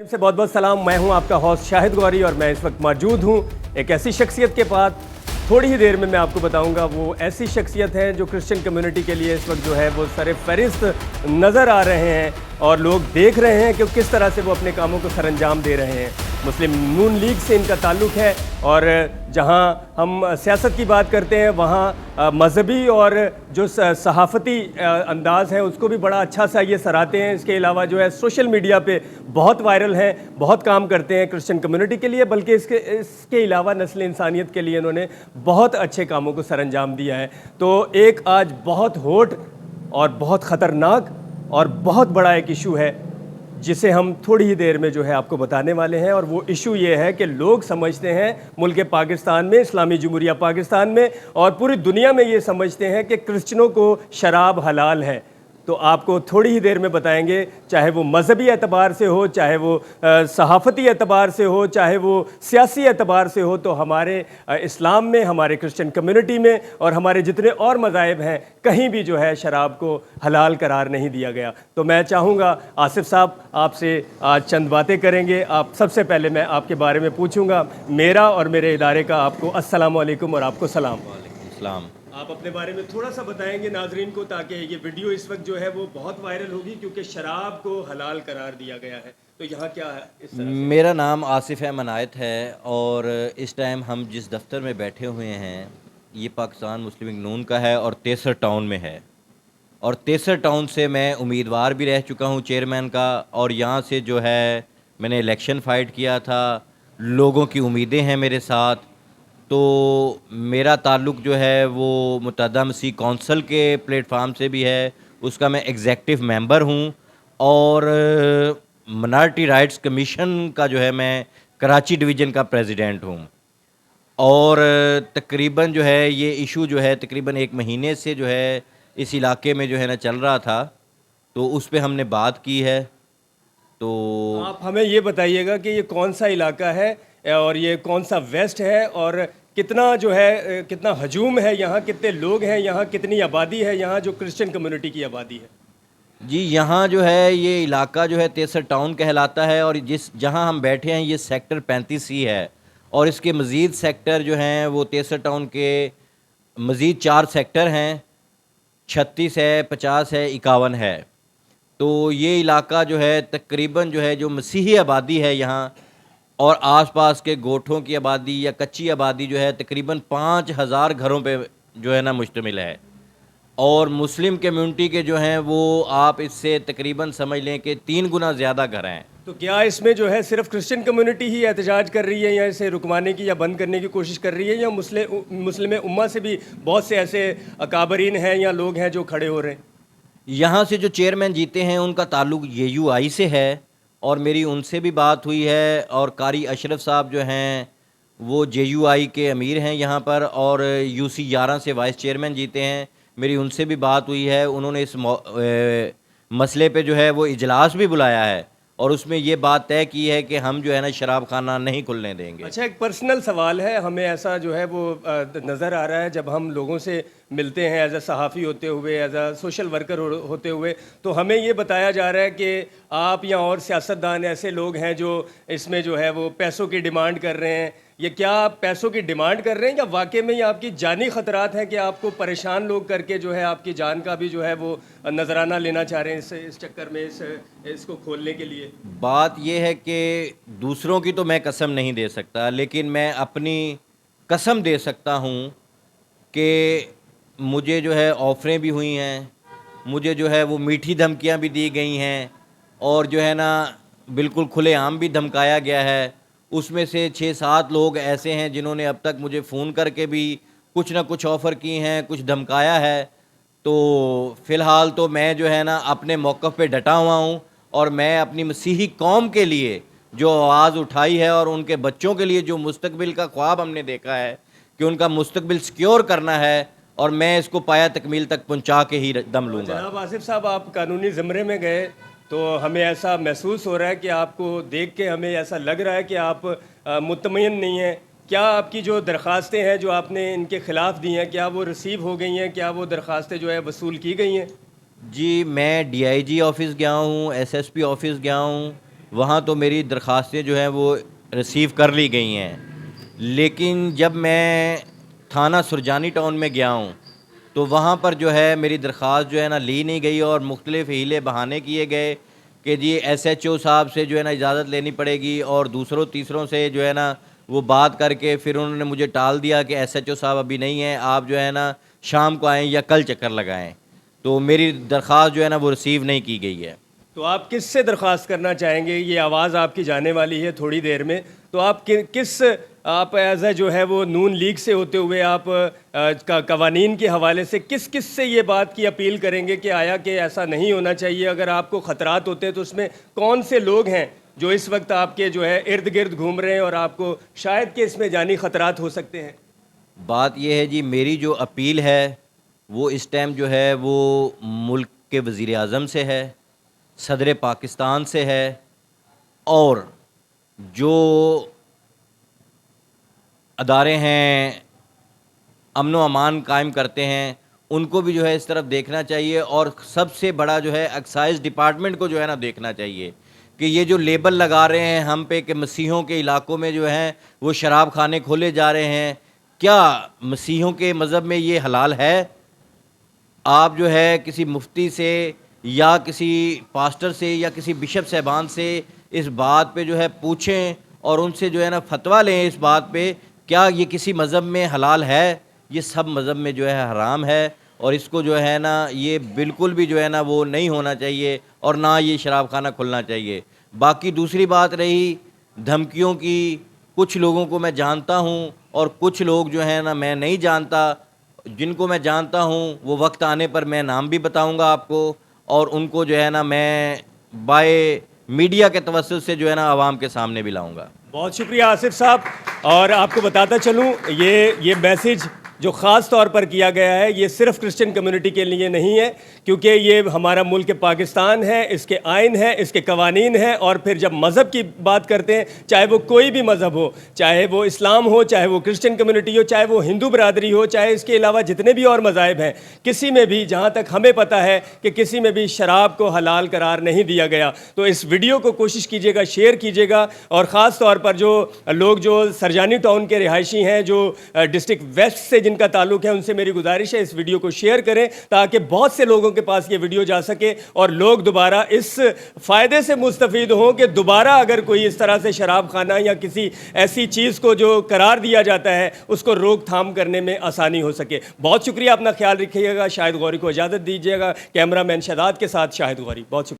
से बहुत बहुत सलाम। मैं हूं आपका होस्ट शाहिद गौरी और मैं इस वक्त मौजूद हूं एक ऐसी शख्सियत के पास। थोड़ी ही देर में मैं आपको बताऊंगा वो ऐसी शख्सियत है जो क्रिश्चियन कम्युनिटी के लिए इस वक्त जो है वो सर फहरिस्त नज़र आ रहे हैं और लोग देख रहे हैं कि किस तरह से वो अपने कामों को सरअंजाम दे रहे हैं। मुस्लिम नून लीग से इनका ताल्लुक़ है और जहां हम सियासत की बात करते हैं वहाँ मजहबी और जो सहाफ़ती अंदाज़ है उसको भी बड़ा अच्छा सा ये सराहते हैं। इसके अलावा जो है सोशल मीडिया पे बहुत वायरल हैं, बहुत काम करते हैं क्रिश्चियन कम्युनिटी के लिए, बल्कि इसके अलावा नस्ल इंसानियत के लिए इन्होंने बहुत अच्छे कामों को सरअंजाम दिया है। तो एक आज बहुत हॉट और बहुत ख़तरनाक और बहुत बड़ा एक इशू है जिसे हम थोड़ी ही देर में जो है आपको बताने वाले हैं। और वो इशू ये है कि लोग समझते हैं मुल्क पाकिस्तान में, इस्लामी जमहूरिया पाकिस्तान में और पूरी दुनिया में ये समझते हैं कि क्रिश्चियनों को शराब हलाल है। तो आपको थोड़ी ही देर में बताएंगे, चाहे वो मजहबी एतबार से हो, चाहे वो सहाफ़ती एतबार से हो, चाहे वो सियासी एतबार से हो, तो हमारे इस्लाम में, हमारे क्रिश्चियन कम्युनिटी में और हमारे जितने और मज़ाहिब हैं, कहीं भी जो है शराब को हलाल करार नहीं दिया गया। तो मैं चाहूँगा आसिफ साहब आपसे आज चंद बातें करेंगे। आप सबसे पहले मैं आपके बारे में पूछूँगा, मेरा और मेरे इदारे का आपको अस्सलाम वालेकुम और आपको सलाम। वालेकुम सलाम। आप अपने बारे में थोड़ा सा बताएंगे नाजरीन को, ताकि ये वीडियो इस वक्त जो है वो बहुत वायरल होगी क्योंकि शराब को हलाल करार दिया गया है। तो यहाँ क्या है इस तरह से? मेरा नाम आसिफ है मनायत है और इस टाइम हम जिस दफ्तर में बैठे हुए हैं ये पाकिस्तान मुस्लिम लीग नून का है और तेसर टाउन में है। और तेसर टाउन से मैं उम्मीदवार भी रह चुका हूँ चेयरमैन का, और यहाँ से जो है मैंने इलेक्शन फ़ाइट किया था। लोगों की उम्मीदें हैं मेरे साथ। तो मेरा ताल्लुक़ जो है वो मुत्तहदा मसीह कौंसल के प्लेटफार्म से भी है, उसका मैं एग्जेक्टिव मेंबर हूँ। और माइनॉरिटी राइट्स कमीशन का जो है मैं कराची डिवीज़न का प्रेसिडेंट हूँ। और तकरीबन जो है ये इशू जो है तकरीबन एक महीने से जो है इस इलाके में जो है ना चल रहा था, तो उस पे हमने बात की है। तो आप हमें ये बताइएगा कि ये कौन सा इलाका है और ये कौन सा वेस्ट है और कितना जो है कितना हजूम है यहाँ, कितने लोग हैं यहाँ, कितनी आबादी है यहाँ जो क्रिश्चियन कम्युनिटी की आबादी है? जी, यहाँ जो है ये इलाका जो है तेसर टाउन कहलाता है और जहाँ हम बैठे हैं ये सेक्टर 35C है। और इसके मज़ीद सेक्टर जो हैं वो तेसर टाउन के मज़ीद 4 सेक्टर हैं, 36 है, 50 है, 51 है। तो ये इलाका जो है तकरीबन जो है जो मसीही आबादी है यहाँ और आसपास के गोठों की आबादी या कच्ची आबादी जो है तकरीबन 5000 घरों पे जो है ना मुश्तमिल है। और मुस्लिम कम्युनिटी के जो हैं वो आप इससे तकरीबन समझ लें कि 3 गुना ज़्यादा घर हैं। तो क्या इसमें जो है सिर्फ क्रिश्चियन कम्युनिटी ही एहतजाज कर रही है या इसे रुकवाने की या बंद करने की कोशिश कर रही है, या मुस्लिम उम्मा से भी बहुत से ऐसे अकाबरीन हैं या लोग हैं जो खड़े हो रहे हैं? यहाँ से जो चेयरमैन जीते हैं उनका ताल्लुक़ YUI से है और मेरी उनसे भी बात हुई है। और कारी अशरफ साहब जो हैं वो JUI के अमीर हैं यहाँ पर, और UC 11 से वाइस चेयरमैन जीते हैं। मेरी उनसे भी बात हुई है, उन्होंने इस मसले पे जो है वो इजलास भी बुलाया है और उसमें ये बात तय की है कि हम जो है ना शराब खाना नहीं खुलने देंगे। अच्छा, एक पर्सनल सवाल है, हमें ऐसा जो है वो नज़र आ रहा है जब हम लोगों से मिलते हैं एज ए सहाफ़ी होते हुए, एज ए सोशल वर्कर होते हुए, तो हमें ये बताया जा रहा है कि आप या और सियासतदान ऐसे लोग हैं जो इसमें जो है वो पैसों की डिमांड कर रहे हैं। ये क्या आप पैसों की डिमांड कर रहे हैं या वाकई में ये आपकी जानी ख़तरात हैं कि आपको परेशान लोग करके जो है आपकी जान का भी जो है वो नजराना लेना चाह रहे हैं इस चक्कर में इसको खोलने के लिए? बात यह है कि दूसरों की तो मैं कसम नहीं दे सकता, लेकिन मैं अपनी कसम दे सकता हूँ कि मुझे जो है ऑफ़रें भी हुई हैं, मुझे जो है वो मीठी धमकियाँ भी दी गई हैं और जो है ना बिल्कुल खुलेआम भी धमकाया गया है। उसमें से 6-7 लोग ऐसे हैं जिन्होंने अब तक मुझे फ़ोन करके भी कुछ ना कुछ ऑफ़र की हैं, कुछ धमकाया है। तो फ़िलहाल तो मैं जो है ना अपने मौक़िफ़ पे डटा हुआ हूँ और मैं अपनी मसीही कौम के लिए जो आवाज़ उठाई है और उनके बच्चों के लिए जो मुस्तक़बिल का ख्वाब हमने देखा है कि उनका मुस्तक़बिल सिक्योर करना है, और मैं इसको पाया तकमील तक पहुँचा के ही दम लूँगा। जनाब आसिफ साहब, आप कानूनी ज़मरे में गए तो हमें ऐसा महसूस हो रहा है कि आपको देख के हमें ऐसा लग रहा है कि आप मुतमईन नहीं हैं। क्या आपकी जो दरख्वास्तें हैं जो आपने इनके ख़िलाफ़ दी हैं, क्या वो रिसीव हो गई हैं? क्या वो दरख्वास्तें जो है वसूल की गई हैं? जी, मैं DIG ऑफ़िस गया हूँ, SSP ऑफ़िस गया हूँ وہاں تو میری درخواستیں جو ہیں وہ ریسیو کر لی گئی ہیں، لیکن جب میں تھانہ سرجانی ٹاؤن میں گیا ہوں تو وہاں پر جو ہے میری درخواست جو ہے نا لی نہیں گئی، اور مختلف ہیلے بہانے کیے گئے کہ جی ایس ایچ او صاحب سے جو ہے نا اجازت لینی پڑے گی، اور دوسروں تیسروں سے جو ہے نا وہ بات کر کے پھر انہوں نے مجھے ٹال دیا کہ ایس ایچ او صاحب ابھی نہیں ہیں، آپ جو ہے نا شام کو آئیں یا کل چکر لگائیں۔ تو میری درخواست جو ہے نا وہ ریسیو نہیں کی گئی ہے۔ تو آپ کس سے درخواست کرنا چاہیں گے؟ یہ آواز آپ کی جانے والی ہے تھوڑی دیر میں، تو آپ کس آپ ایز اے جو ہے وہ نون لیگ سے ہوتے ہوئے آپ قوانین کے حوالے سے کس سے یہ بات کی اپیل کریں گے کہ آیا کہ ایسا نہیں ہونا چاہیے؟ اگر آپ کو خطرات ہوتے ہیں تو اس میں کون سے لوگ ہیں جو اس وقت آپ کے جو ہے ارد گرد گھوم رہے ہیں اور آپ کو شاید کہ اس میں جانی خطرات ہو سکتے ہیں؟ بات یہ ہے جی، میری جو اپیل ہے وہ اس ٹائم جو ہے وہ ملک کے وزیر اعظم سے ہے، صدر پاکستان سے ہے، اور جو ادارے ہیں امن و امان قائم کرتے ہیں ان کو بھی جو ہے اس طرف دیکھنا چاہیے، اور سب سے بڑا جو ہے ایکسائز ڈپارٹمنٹ کو جو ہے نا دیکھنا چاہیے کہ یہ جو لیبل لگا رہے ہیں ہم پہ کہ مسیحیوں کے علاقوں میں جو ہیں وہ شراب خانے کھولے جا رہے ہیں، کیا مسیحیوں کے مذہب میں یہ حلال ہے؟ آپ جو ہے کسی مفتی سے یا کسی پاسٹر سے یا کسی بشپ صاحبان سے اس بات پہ جو ہے پوچھیں اور ان سے جو ہے نا فتویٰ لیں اس بات پہ، کیا یہ کسی مذہب میں حلال ہے؟ یہ سب مذہب میں جو ہے حرام ہے، اور اس کو جو ہے نا یہ بالکل بھی جو ہے نا وہ نہیں ہونا چاہیے، اور نہ یہ شراب خانہ کھلنا چاہیے۔ باقی دوسری بات رہی دھمکیوں کی، کچھ لوگوں کو میں جانتا ہوں اور کچھ لوگ جو ہیں نا میں نہیں جانتا۔ جن کو میں جانتا ہوں وہ وقت آنے پر میں نام بھی بتاؤں گا آپ کو، اور ان کو جو ہے نا میں بائے میڈیا کے توسط سے جو ہے نا عوام کے سامنے بھی لاؤں گا۔ بہت شکریہ آصف صاحب، اور آپ کو بتاتا چلوں یہ میسیج جو خاص طور پر کیا گیا ہے یہ صرف کرسچن کمیونٹی کے لیے نہیں ہے، کیونکہ یہ ہمارا ملک پاکستان ہے، اس کے آئین ہے، اس کے قوانین ہیں، اور پھر جب مذہب کی بات کرتے ہیں چاہے وہ کوئی بھی مذہب ہو، چاہے وہ اسلام ہو، چاہے وہ کرسچن کمیونٹی ہو، چاہے وہ ہندو برادری ہو، چاہے اس کے علاوہ جتنے بھی اور مذاہب ہیں، کسی میں بھی جہاں تک ہمیں پتہ ہے کہ کسی میں بھی شراب کو حلال قرار نہیں دیا گیا۔ تو اس ویڈیو کو کوشش کیجیے گا، شیئر کیجیے گا، اور خاص طور پر جو لوگ جو سرجانی ٹاؤن کے رہائشی ہیں، جو ڈسٹرکٹ ویسٹ سے جن کا تعلق ہے، ان سے میری گزارش ہے اس ویڈیو کو شیئر کریں تاکہ بہت سے لوگوں کے پاس یہ ویڈیو جا سکے اور لوگ دوبارہ اس فائدے سے مستفید ہوں کہ دوبارہ اگر کوئی اس طرح سے شراب خانہ یا کسی ایسی چیز کو جو قرار دیا جاتا ہے اس کو روک تھام کرنے میں آسانی ہو سکے۔ بہت شکریہ، اپنا خیال رکھیے گا۔ شاہد غوری کو اجازت دیجیے گا، کیمرہ مین شہزاد کے ساتھ شاہد غوری، بہت شکریہ۔